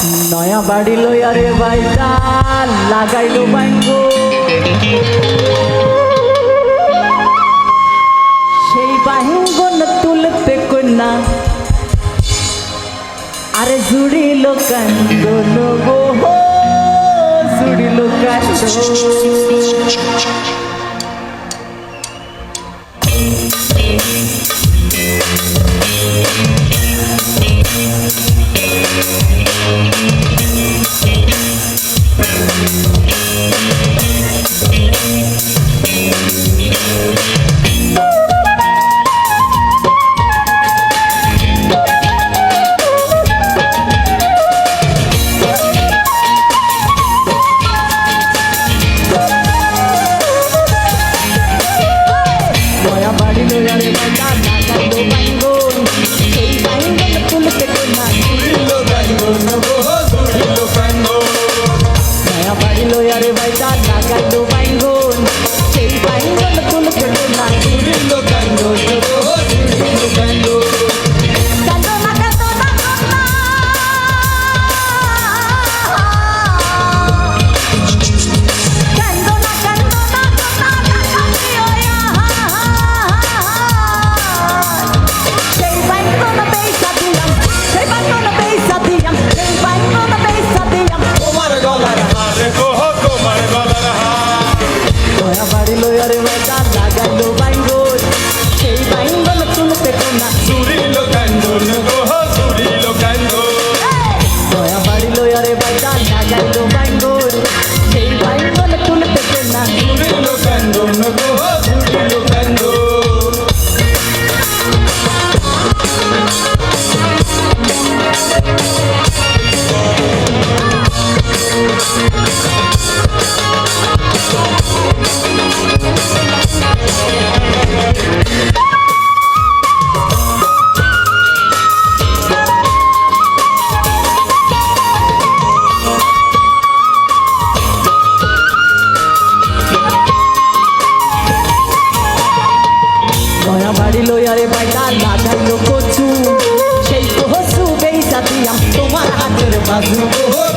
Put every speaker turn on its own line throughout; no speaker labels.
নয়া বাড়ি লইয়ারে বাইটা লাগাইলো বাইঙ্গো সেই বাইঙ্গন তুলতে কন্যা আরে জুড়িল কান্দন গো জুড়িল কান্দন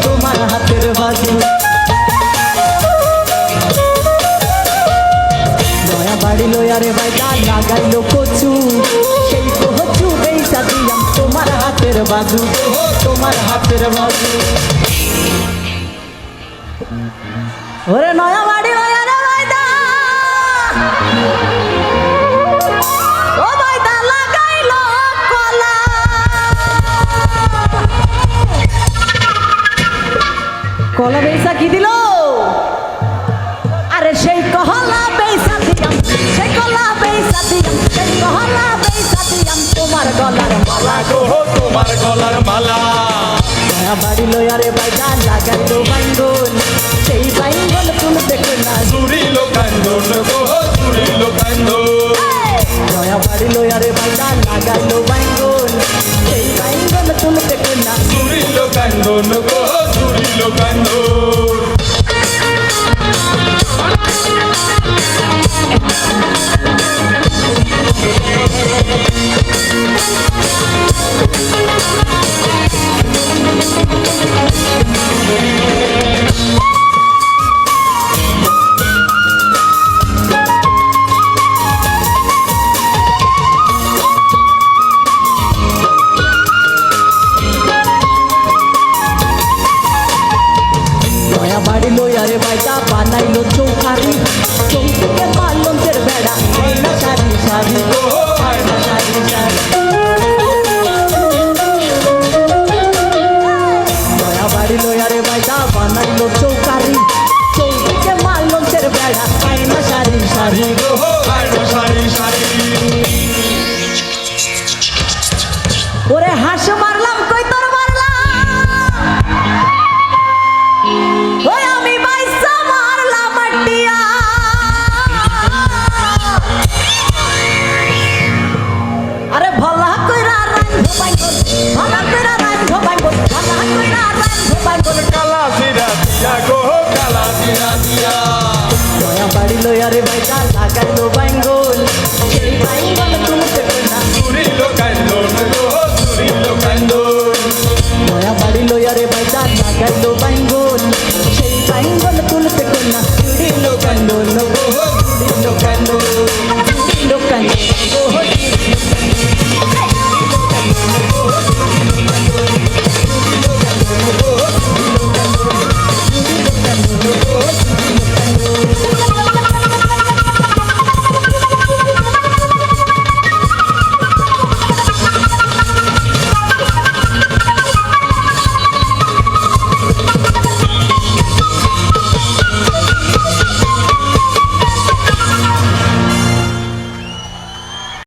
তোমার হাতের বাজু নয়া বাড়ি লয়ারে বাইটা লাগাইলো কচু সেই কচু বেইসা দিলাম তোমার হাতের বাজু তোমার হাতের বাজু ওরে নয়া বাড়ি লয়ারে বাইটা কলা বেইসা কি দিল আরে সেই কহলা বেইসা দিলাম সেই কলা বেইসা দিলাম সেই কহলা বেইসা দিলাম তোমার গলার মালা
গো তোমার গলার মালা
নয়া বাড়ি লয়ারে বাইটা লাগাইলো বাইঙ্গন সেই বাইঙ্গন তুলতে কন্যা
জুড়িল কান্দন গো জুড়িল কান্দন
নয়া বাড়ি লয়ারে বাইটা লাগাইলো বাইঙ্গন সেই বাইঙ্গন তুলতে কন্যা
জুড়িল কান্দন গো জুড়িল কান্দন
বাড়ি লয়ারে বাইটা বানাইলো চৌকারি চৌকিকে পালন্তের বেড়া আয়না সারি সারি আয়না সারি সারি নয়া বাড়ি লয়ারে বাইটা বানাইলো চৌকারি চৌকিকে পালন্তের বেড়া আয়না সারি সারি
আয়না সারি সারি
ওরে হাঁস মারলাম